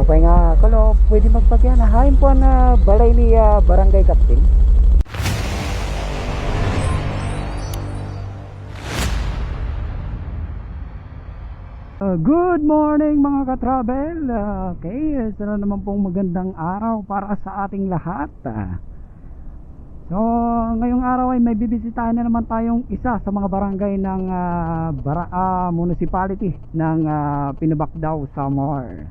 Mapay nga kulo, pwede magpagyan. Hain po na balay ni Barangay Captain. Good morning mga ka-travel. Okay, sana naman pong magandang araw para sa ating lahat. So, ngayong araw ay may bibisitahin na naman tayong isa sa mga barangay ng municipality ng Pinabacdao, Samar.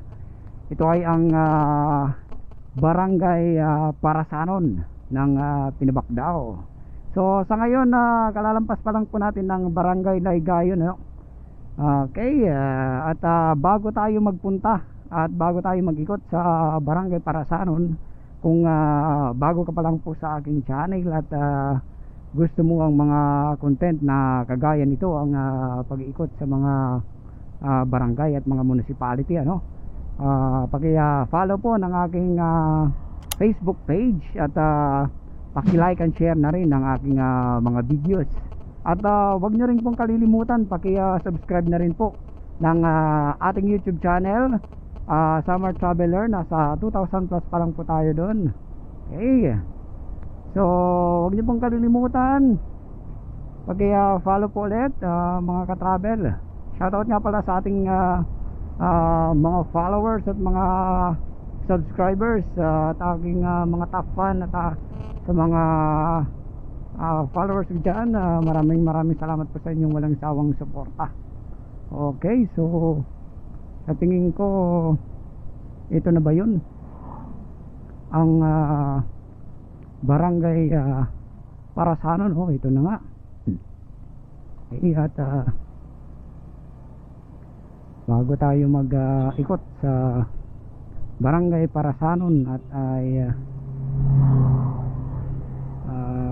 Ito ay ang barangay Parasanon ng Pinabacdao. So, sa ngayon kalalampas pa lang po natin ng barangay Laygayon, no? Okay, at bago tayo magpunta at bago tayo mag-ikot sa barangay Parasanon, kung bago ka pa lang po sa aking channel at gusto mo ang mga content na kagaya nito, ang pag-ikot sa mga barangay at mga municipality, ano, paki-follow po ng aking Facebook page at paki-like and share na rin ang aking mga videos. At wag nyo rin pong kalilimutan, paki-subscribe na rin po ng ating YouTube channel, Summer Traveler. Nasa 2,000 plus pa lang po tayo doon. Okay, so wag nyo pong kalilimutan, paki-follow po ulit mga ka-travel. Shoutout nga pala sa ating mga followers at mga subscribers at aking mga top fan at sa mga followers dyan. Maraming salamat po sa inyong walang sawang suporta. Okay, so sa tingin ko ito na ba yun ang barangay Parasanon? Ito na nga. Okay, at bago tayo mag-ikot sa barangay Parasanon at ay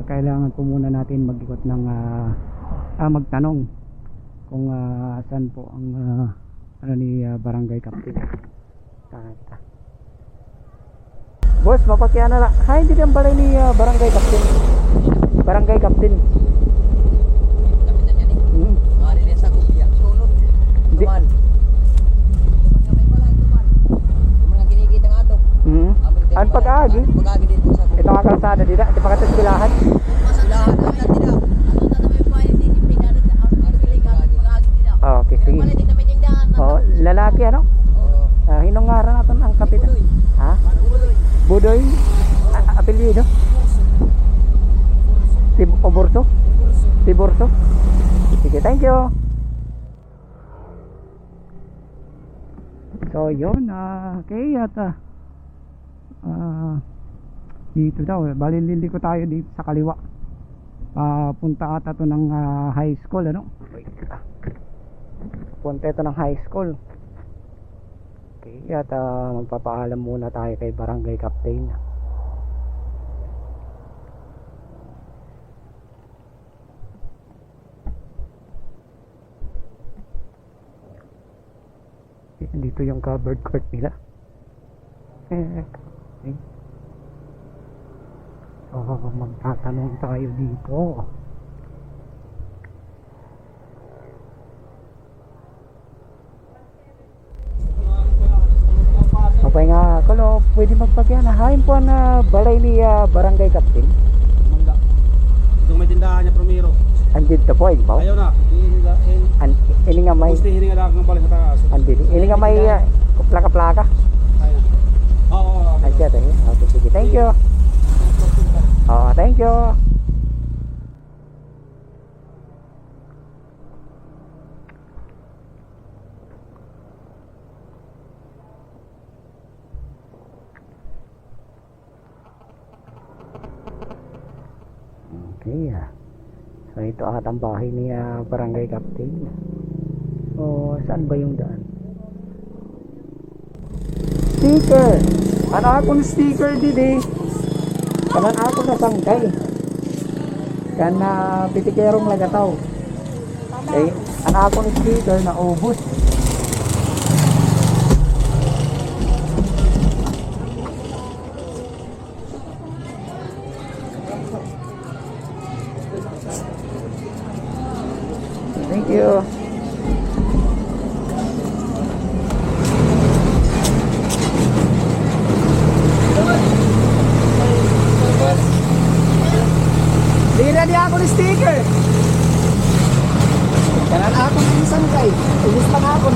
kailangan po muna natin mag-ikot ng magtanong kung saan po ang ni Barangay Captain. Boss, mapakya na lang. Hindi din balay ni Barangay Captain. Barangay Captain. Kapitan yan eh. Mari din sa kuya. Sunod. Tuman. Mga kinikita nga ito. Ang pag-agi? Pag-agi dito sa kuya. Ito ang kalsada dito. Di pa ka pilahan. Pilahan ang natin na. Okay, sige. Lalaki ano? Hinungaran natin ang kapitan. Ha? Budoy? Apelyido? Tiburso? Tiburso? Sige, thank you. So yun, okay, at dito daw, balilili ko tayo dito sa kaliwa. Punta ata to ng high school, ano? Punta ito ng high school. Okay, at magpapaalam muna tayo kay Barangay Captain. Dito yung covered court nila. Okay. So magtatanong tayo dito. Okay nga kulo, pwede magpagyan. Hain po na balay ni Barangay Captain. Mangga. Itong may tindahan niya Promiro. Andito po, ba? Ayaw na. Ini nga may. Gusto hininga lang ng balay sa taas. Andito. Ini nga may plaka-plaka. Ayaw na. Oo. Ayan tayo. Okay, sige. Thank you. Thank you. Okay. So ito at ang bahay ni Barangay Captain. So saan ba yung daan? Sticker! Ano akong sticker didi? Kanan ako na sangkay. Kana pitikerong lagataw. Okay. Ano akong sticker na ubos. Thank you. sticker. Kanan ako ng isang kay. Ilis pa ako.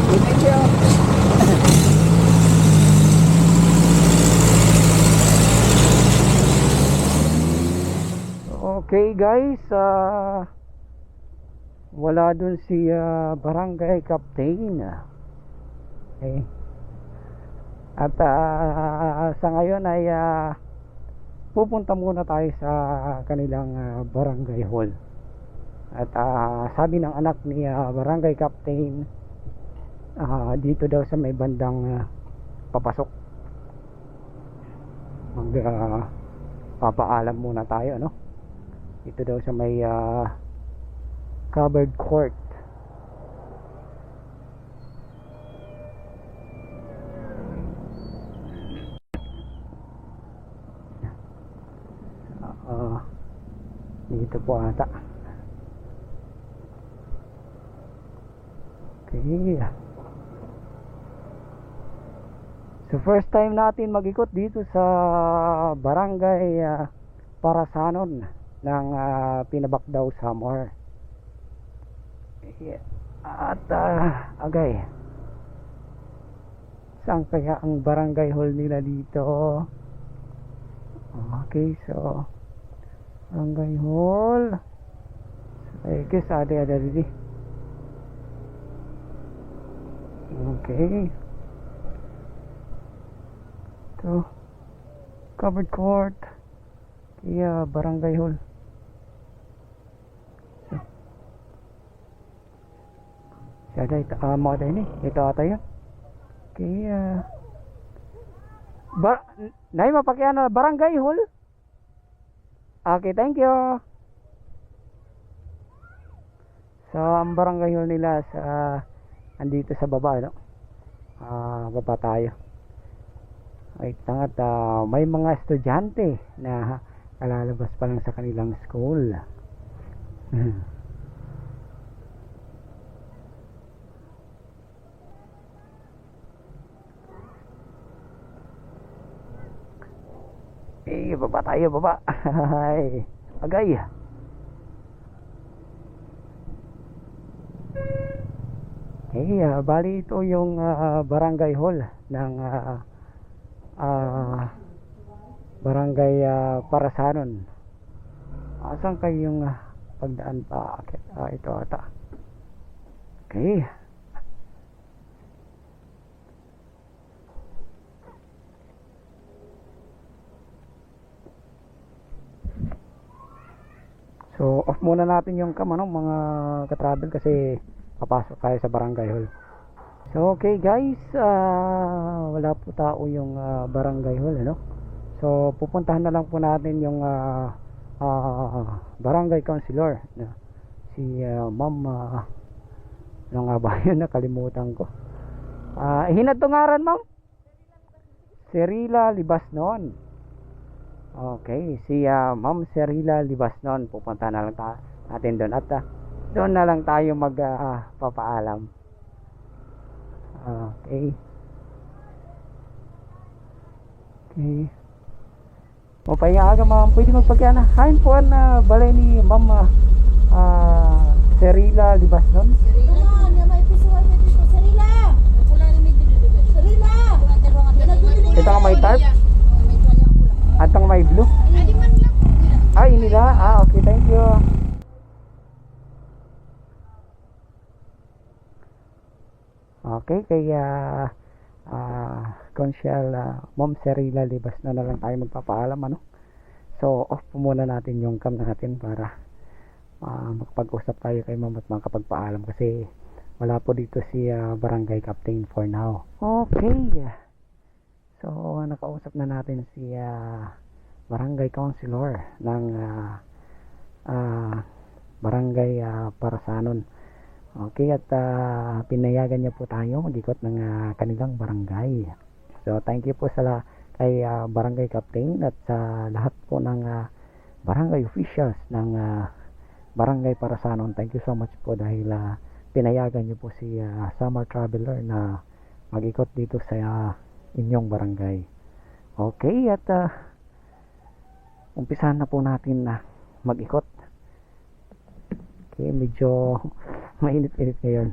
Thank you. Okay guys, wala dun si barangay captain. Okay. At sa ngayon ay pupunta muna tayo sa kanilang barangay hall. At sabi ng anak ni barangay captain, dito daw sa may bandang papasok. Papaalam muna tayo, no? Dito daw sa may covered court. Dito po ata. Okay. So first time natin mag-ikot dito sa barangay Parasanon ng Pinabakdaw, Samar. At agay, saan kaya ang barangay hall nila dito? Okay, so barangay hall, I guess ada dito. Okay, ito covered court, kaya barangay hall. Ada ito, mga ini ito ata yun. Kaya nay mapakyan na barangay hall. Okay, thank you. So ang barangay hall nila sa andito sa baba, no? Baba tayo. Ay tangat, may mga estudyante na kalalabas pa lang sa kanilang school. Baba tayo, baba. Ay, agay. Bali ito yung barangay hall ng barangay Parasanon. Asan kayong pagdaan pa? Ito ata. Okay. So off muna natin yung mga ka-travel kasi papasok tayo sa barangay hall. So okay guys, wala po tao yung barangay hall, ano? So pupuntahan na lang po natin yung barangay councilor na si ma'am, ano nga ba yun, nakalimutan ko. Hinadtungaran ma'am? Serila Libasnon. Okay, si ma'am Serila Libasnon, pupunta na lang natin doon at doon na lang tayo magpapaalam. Okay. Okay. Mapaya aga ma'am, pwede magpagyan. Hain po na balay ni ma'am Serila Libasnon. Ito nga may tarp at ang may blue. Ay nila. Okay, thank you. Okay, kaya Consial Ma'am Serila Libasnon na lang tayo magpapaalam, ano? So off po muna natin yung cam natin para makapag-usap tayo kay ma'am at makapagpaalam kasi wala po dito si barangay captain for now. Okay, so nakausap na natin si barangay councilor ng barangay Parasanon. Okay, at pinayagan niya po tayo mag-ikot ng kanilang barangay. So thank you po kay barangay captain at sa lahat po ng barangay officials ng barangay Parasanon. Thank you so much po dahil pinayagan niyo po si summer traveler na mag-ikot dito sa inyong barangay. Okay, at umpisahan na po natin na mag-ikot. Okay, medyo mainit-init ngayon.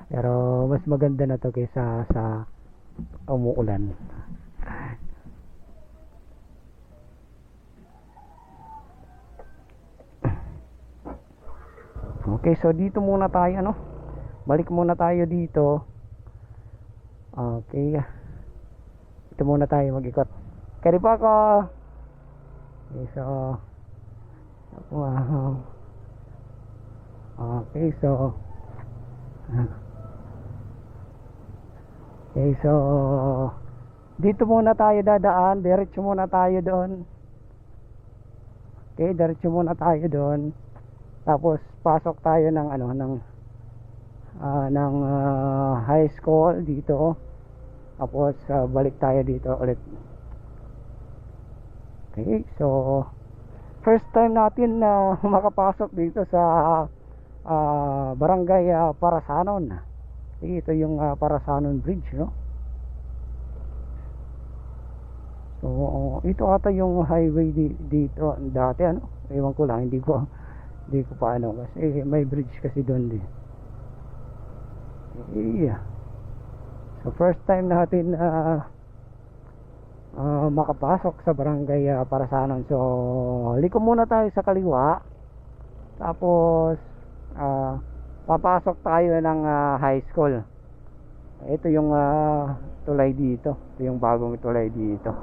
Pero mas maganda na to kaysa sa umuulan. Okay, so dito muna tayo, ano? Balik muna tayo dito. Okay. Dito muna tayo mag-ikot. Kaya pa ako. Okay, so wow. Okay, so dito muna tayo dadaan. Diretso muna tayo doon. Okay, diretso muna tayo doon. Tapos pasok tayo ng high school dito. Tapos balik tayo dito ulit. Okay, so first time natin na makapasok dito sa barangay Parasanon. Okay, ito yung Parasanon Bridge, no? So ito ata yung highway dito dati, ano? Ewan ko lang, hindi ko pa ano, kasi may bridge kasi doon din. Yeah. So first time natin makapasok sa barangay Parasanon. So liko muna tayo sa kaliwa. Tapos papasok tayo ng high school. Ito yung tulay dito. Ito yung bagong tulay dito.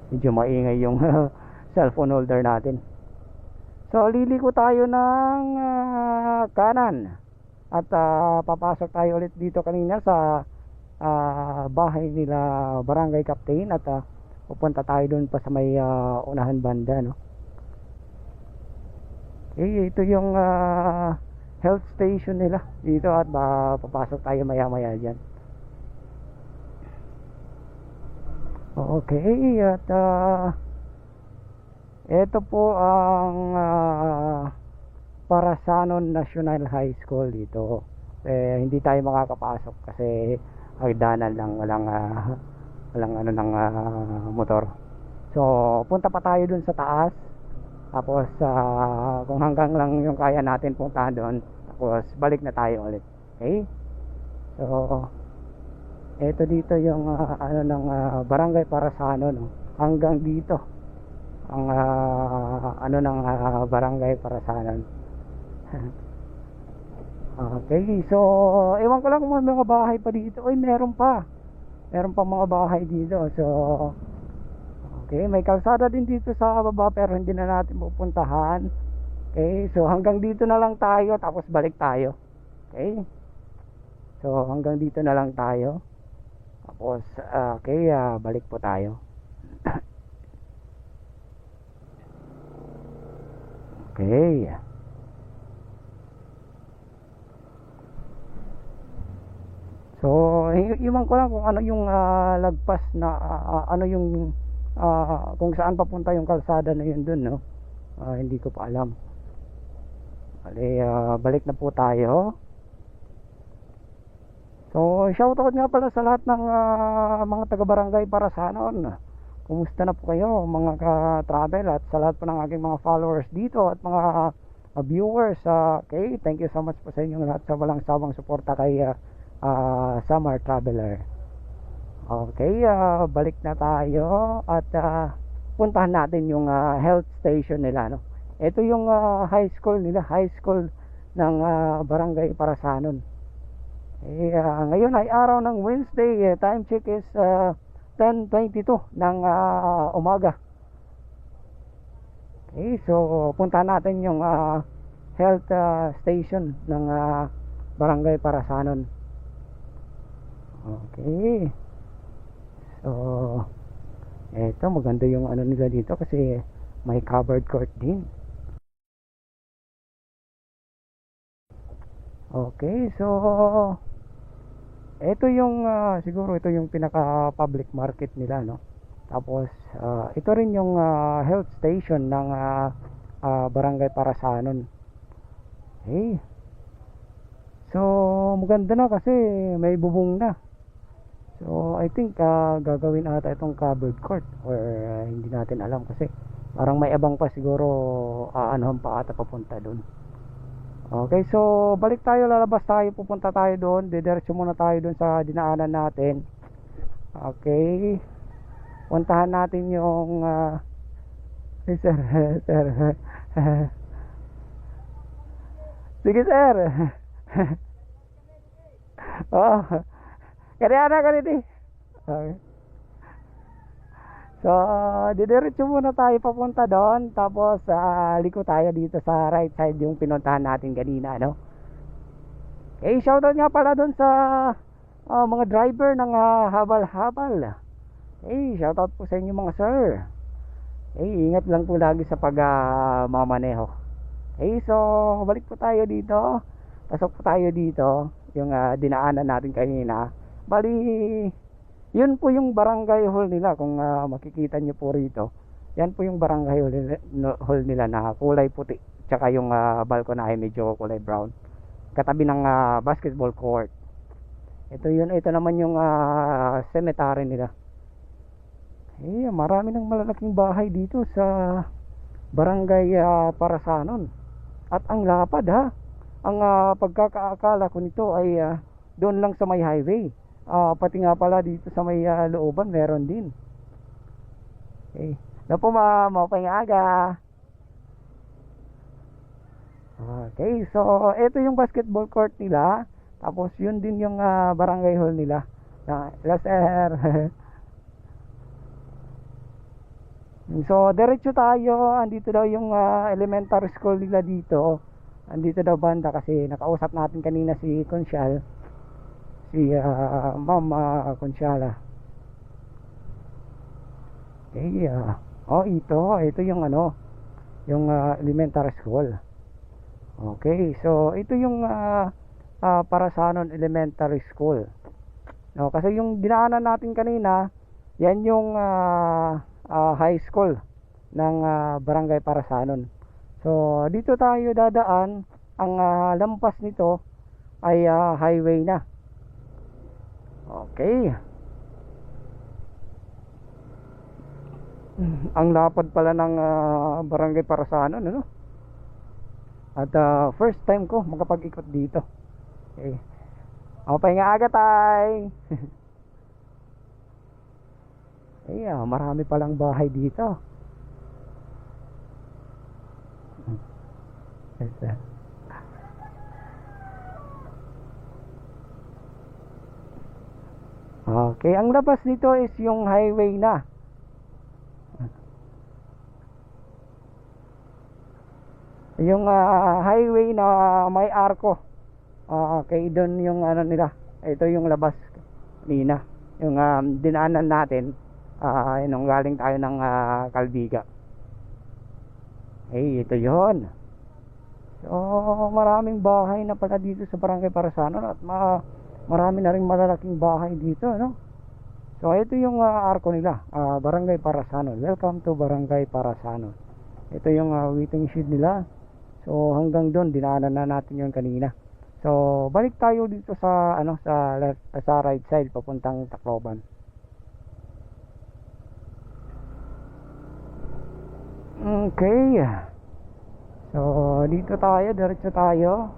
Medyo maingay yung cellphone holder natin. So liliko tayo ng kanan. At papasok tayo ulit dito kanina sa bahay nila barangay captain. At pupunta tayo doon pa sa may unahan banda, no? Okay, ito yung health station nila dito. At papasok tayo maya maya dyan. Okay, at ito po ang Parasanon National High School dito. Hindi tayo makakapasok kasi hagdanan lang, walang ano ng motor. So punta pa tayo dun sa taas. Tapos kung hanggang lang yung kaya natin puntahan doon, tapos balik na tayo ulit. Okay, so ito dito yung ano ng barangay Parasanon, no? Hanggang dito ang ano ng barangay Parasanon. Okay, so ewan ko lang kung may mga bahay pa dito. Oy, meron pa mga bahay dito. So okay, may kalsada din dito sa baba pero hindi na natin pupuntahan. Okay, so hanggang dito na lang tayo, tapos balik tayo. Okay, so hanggang dito na lang tayo. Tapos okay, balik po tayo. Okay. So iwan ko lang kung ano yung lagpas na ano yung kung saan papunta yung kalsada na yun dun, no? Hindi ko pa alam. Balik na po tayo. So shoutout nga pala sa lahat ng mga taga-barangay Parasanon. Kumusta na po kayo mga ka-travel, at sa lahat po ng aking mga followers dito at mga viewers. Okay, thank you so much po sa inyong lahat sa walang sawang suporta kay Summer Traveler. Okay, balik na tayo at puntahan natin yung health station nila, no? Ito yung high school nila, high school ng barangay Parasanon. Ngayon ay araw ng Wednesday. Time check is 10:22 ng umaga. Okay, so punta natin yung health station ng barangay Parasanon. Okay, so eto maganda yung ano nila dito kasi may covered court din. Okay, so ito yung siguro ito yung pinaka public market nila, no? Tapos ito rin yung health station ng barangay Parasanon. Okay, so maganda na kasi may bubong na. So I think gagawin ata itong covered court, or hindi natin alam kasi parang may abang pa siguro, anuhan pa ata papunta doon. Okay, so balik tayo, lalabas tayo, pupunta tayo doon, didiretso muna tayo doon sa dinaanan natin. Okay, puntahan natin yung sir, sir. Sige sir. Oh, kaya na ganito. Okay. So, didiretso muna tayo papunta doon. Tapos, liko tayo dito sa right side yung pinuntahan natin kanina, no? Okay, shoutout nga pala doon sa mga driver ng habal-habal. Okay, shoutout po sa inyo mga sir. Okay, ingat lang po lagi sa pagmamaneho. Okay, so, balik po tayo dito. Pasok po tayo dito. Yung dinaanan natin kanina. Bali, yun po yung barangay hall nila. Kung makikita nyo po rito, yan po yung barangay hall nila na kulay puti, tsaka yung balcony ay medyo kulay brown, katabi ng basketball court. Ito naman yung cemetery nila. Marami ng malalaking bahay dito sa barangay Parasanon. At ang lapad ha. Ang pagkakaakala ko nito ay doon lang sa may highway. Pati nga pala dito sa may looban meron din. Okay. Na po maupay aga. Okay, so ito yung basketball court nila. Tapos yun din yung barangay hall nila. Sir. So diretso tayo. Andito daw yung elementary school nila dito. Andito daw banda kasi nakausap natin kanina si Consyal, si Mama Consyala. Okay, ito yung yung elementary school. Okay, so ito yung Parasanon Elementary School. No, kasi yung dinaanan natin kanina, yan yung high school ng Barangay Parasanon. So dito tayo dadaan. Ang lampas nito ay highway na. Okay. Ang lapad pala ng Barangay Parasanon, ano? At first time ko makapag-ikot dito. Okay. Pahinga aga tay. Marami palang bahay dito. Okay, ang labas nito is yung highway na. Yung highway na may arko. Okay, doon yung nila. Ito yung labas nina. Yung dinaanan natin nung galing tayo ng Calbiga. Ito yon. So maraming bahay na pala dito sa Barangay Parasanon. At marami na rin malalaking bahay dito, no? So ito yung arko nila, Barangay Parasanon. Welcome to Barangay Parasanon. Ito yung waiting shed nila. So hanggang doon dinaanan na natin yun kanina. So balik tayo dito sa sa right side papuntang Tacloban. Okay. So dito tayo, diretso tayo.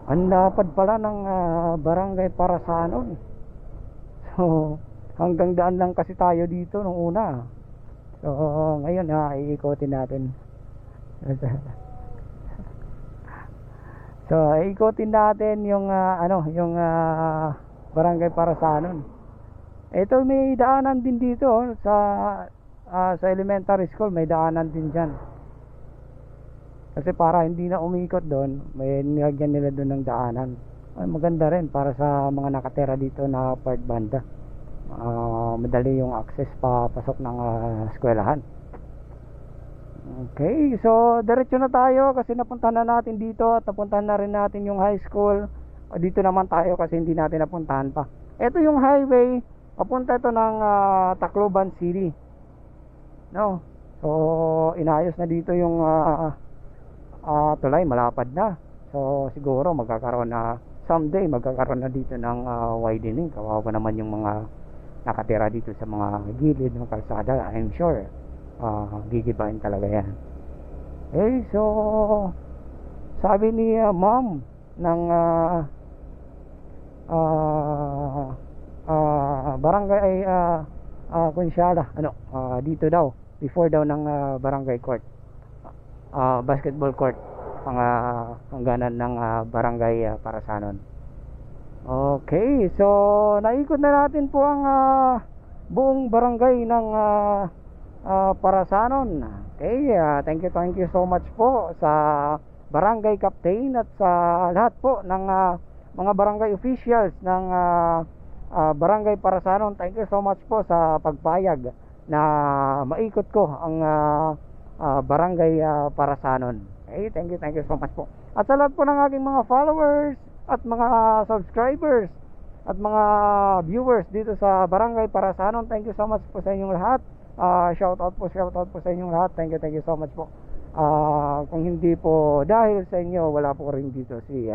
Ang lapad pala ng Barangay Parasanon. So hanggang daan lang kasi tayo dito nung una. So ngayon iikotin natin. So iikotin natin yung yung Barangay Parasanon. Ito may daanan din dito sa elementary school, may daanan din diyan. Kasi para hindi na umikot doon, may nilagyan nila doon ng daanan. Maganda rin para sa mga nakatera dito na part banda. Madali yung access papasok ng eskwelahan. Okay, so diretso na tayo kasi napuntahan na natin dito at napuntahan na rin natin yung high school. Dito naman tayo kasi hindi natin napuntahan pa. Ito yung highway, papunta ito ng Tacloban City. No? So inayos na dito yung tulay, malapad na. So siguro magkakaroon na someday magkakaroon na dito ng widening. Kawawa naman yung mga nakatira dito sa mga gilid ng kalsada. I'm sure gigibahin talaga yan. So sabi ni ma'am ng barangay Kunsyala, dito daw before daw ng barangay court, basketball court, hangganan ng barangay Parasanon. Okay, so naikot na natin po ang buong barangay ng Parasanon. Okay, thank you so much po sa barangay captain at sa lahat po ng mga barangay officials ng barangay Parasanon. Thank you so much po sa pagpayag na maikot ko ang barangay Parasanon. Okay, thank you so much po. At sa lahat po ng aking mga followers at mga subscribers at mga viewers dito sa barangay Parasanon, thank you so much po sa inyong lahat. Shout out po sa inyong lahat. Thank you so much po. Kung hindi po dahil sa inyo, wala po rin dito si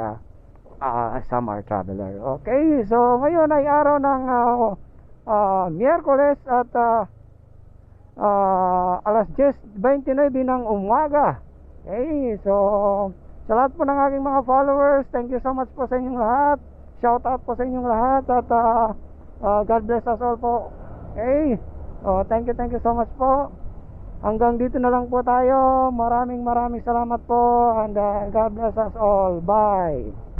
Summer Traveler. Okay, so ngayon ay araw ng Miyerkules at alas 10:29 ng umaga. Okay, so sa lahat po ng aking mga followers, thank you so much po sa inyong lahat. Shout out po sa inyong lahat at God bless us all po. Okay, thank you so much po. Hanggang dito na lang po tayo. Maraming salamat po and God bless us all. Bye.